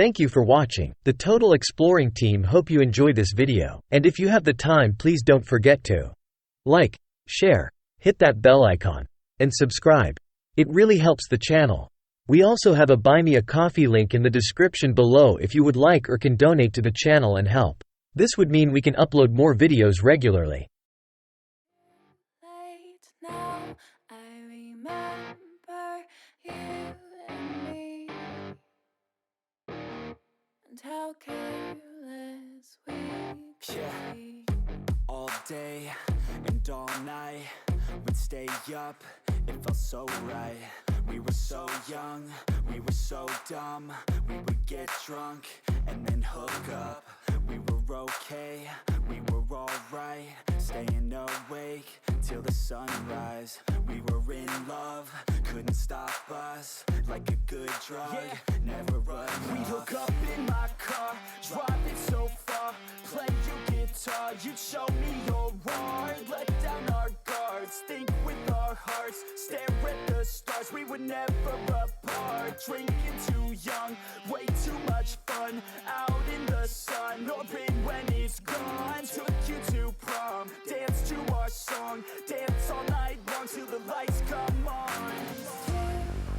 Thank you for watching. The Total Exploring team hope you enjoy this video, and if you have the time, please don't forget to like, share, hit that bell icon, and subscribe. It really helps the channel. We also have a Buy Me a Coffee link in the description below if you would like or can donate to the channel and help. This would mean we can upload more videos regularly. Now I remember you and me, and how careless we could be. All day and all night, we'd stay up, it felt so right. We were so young, we were so dumb. We would get drunk and then hook up. We were okay, we were alright, staying awake till the sunrise. We were in love, couldn't stop us, like a good drug, never enough. We'd hook up in my car, driving so far, play you guitar, you'd show me your art, let down our guards, think with our hearts, stare at the stars. We were never apart, drinking too young, way too much fun, out in the sun, open when it's gone. Took you to prom, dance to our song, dance all night long till the lights come on. It's too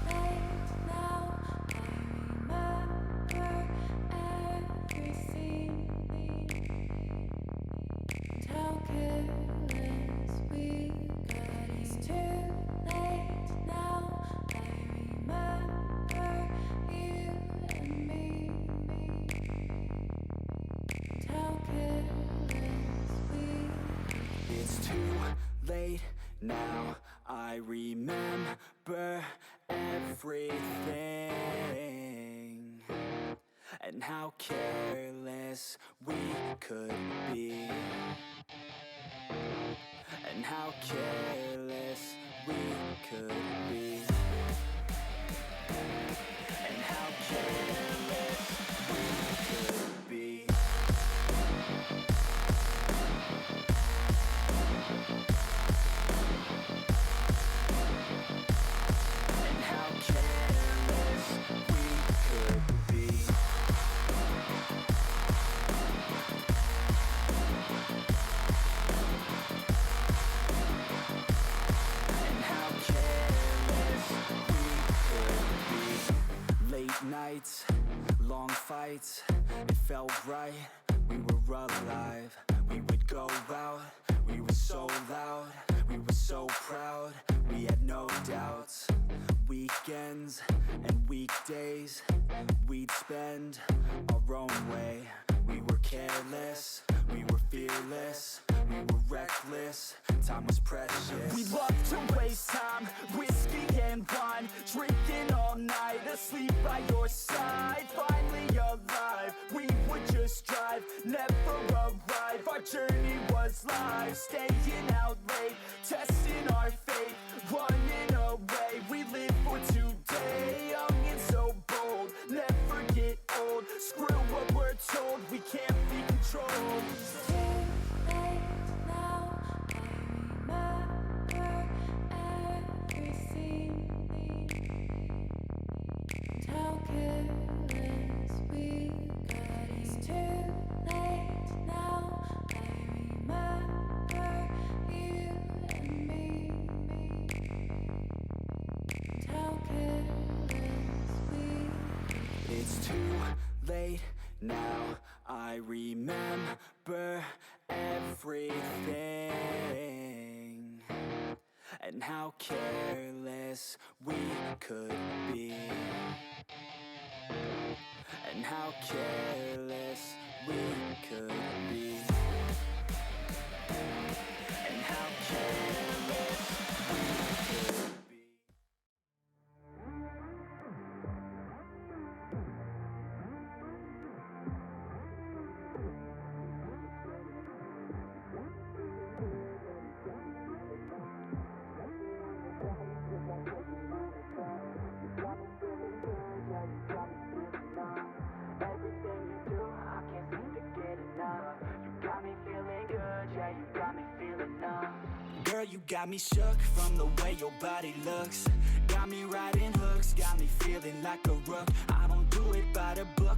late now, I remember everything, and how careless we got. It's too late now, I remember you and me, and how careless we got. It's too late now, I remember everything, and how careless we could be, and how careless we could be, and how careless we could be. And how careless we could be. And how careless we could be. Late nights, long fights, it felt right, we were alive. We would go out, we were so loud, we were so proud, we had no doubts. Weekends and weekdays, we'd spend our own way. We were careless, we were fearless, we were reckless, time was precious. We loved to waste time, whiskey and wine, drinking all night, asleep by your side. Finally alive, we would just drive, never arrive. Our journey was live, staying out late, testing our fate, running away. We live for today, young and so bold, never get old. Screw what we're told, we can't be controlled. It's too late now, I remember everything, and how careless we got. It's too late now, I remember you and me, and how careless we got. It's too late now, I remember everything, and how careless we could be, and how careless we could be, and how careless we could be. Girl, you got me shook from the way your body looks. Got me riding hooks, got me feeling like a rook. I don't do it by the book,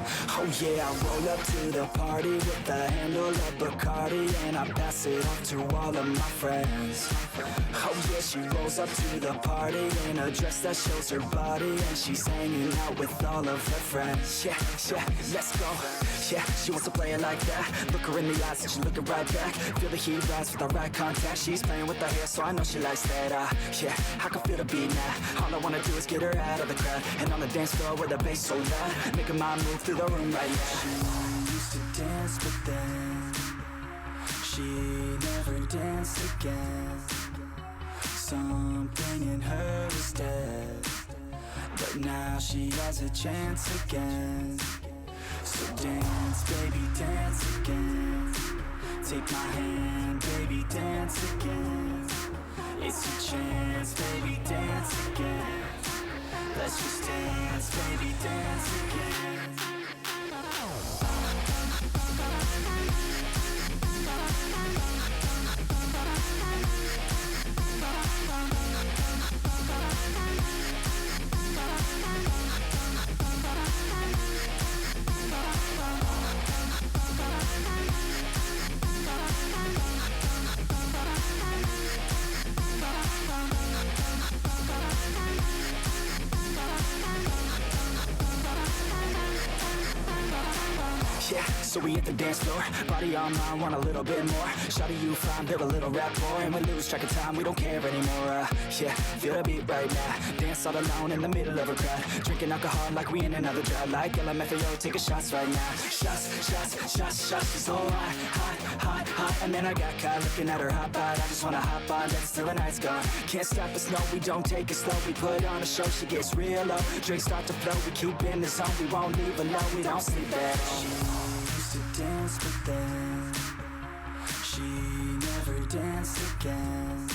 Oh yeah, I roll up to the party with the handle of Bacardi, and I pass it off to all of my friends. Oh yeah, she rolls up to the party in a dress that shows her body, and she's hanging out with all of her friends. Yeah, yeah, let's go. Yeah, she wants to play it like that. Look her in the eyes and she's looking right back. Feel the heat rise with the right contact. She's playing with her hair, so I know she likes that. Yeah, I can feel the beat now. All I wanna do is get her out of the crowd, and on the dance floor with the bass so loud, making my move through the room right now. She used to dance, but then she never danced again. Something in her is dead, but now she has a chance again. So dance, baby, dance again. Take my hand, baby, dance again. It's your chance, baby, dance again. Let's just dance, baby, dance again. Yeah, so we hit the dance floor, body on mine, want a little bit more. Shawty, you fine, build a little rapport, and we lose track of time, we don't care anymore. Yeah, feel the beat right now, dance all alone in the middle of a crowd, drinking alcohol like we in another drought, like LMFAO, taking shots right now. Shots, shots, shots, shots, she's so hot, hot, hot, hot. And then I got caught looking at her hot bod, I just wanna hop on, dance till the night's gone. Can't stop us, no, we don't take it slow, we put on a show, she gets real low, drinks start to flow, we keep in the zone, we won't leave alone, we don't sleep at all. To dance, but then she never danced again.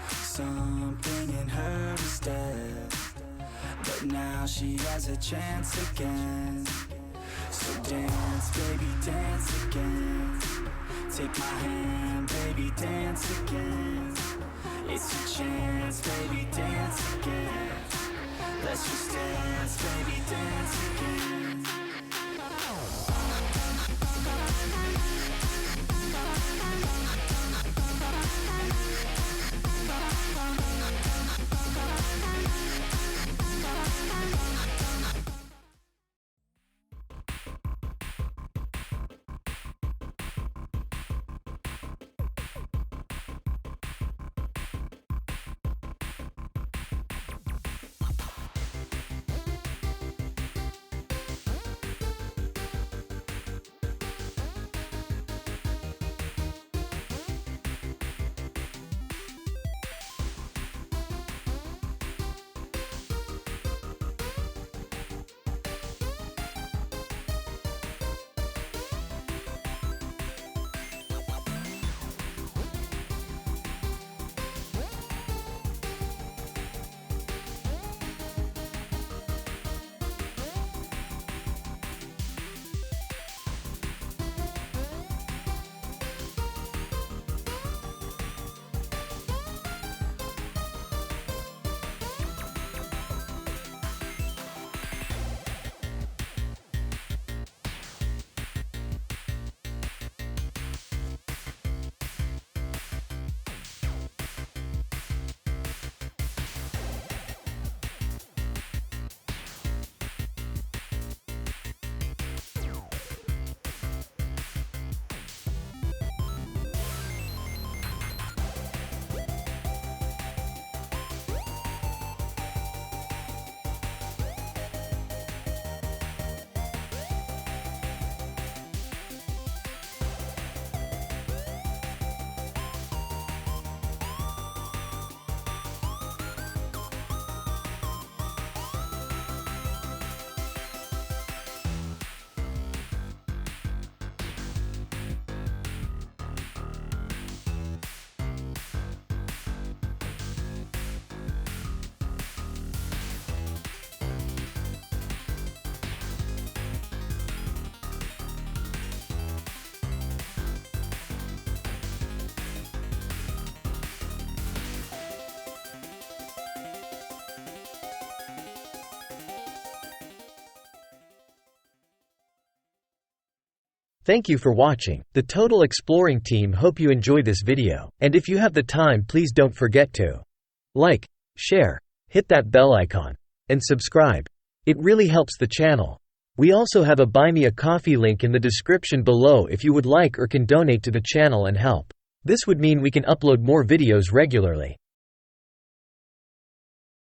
Something in her is dead, but now she has a chance again. So dance, baby, dance again. Take my hand, baby, dance again. It's your chance, baby, dance again. Let's just dance, baby, dance again. Thank you for watching. The Total Exploring team hope you enjoy this video, and if you have the time please don't forget to like, share, hit that bell icon, and subscribe. It really helps the channel. We also have a Buy Me a Coffee link in the description below if you would like or can donate to the channel and help. This would mean we can upload more videos regularly.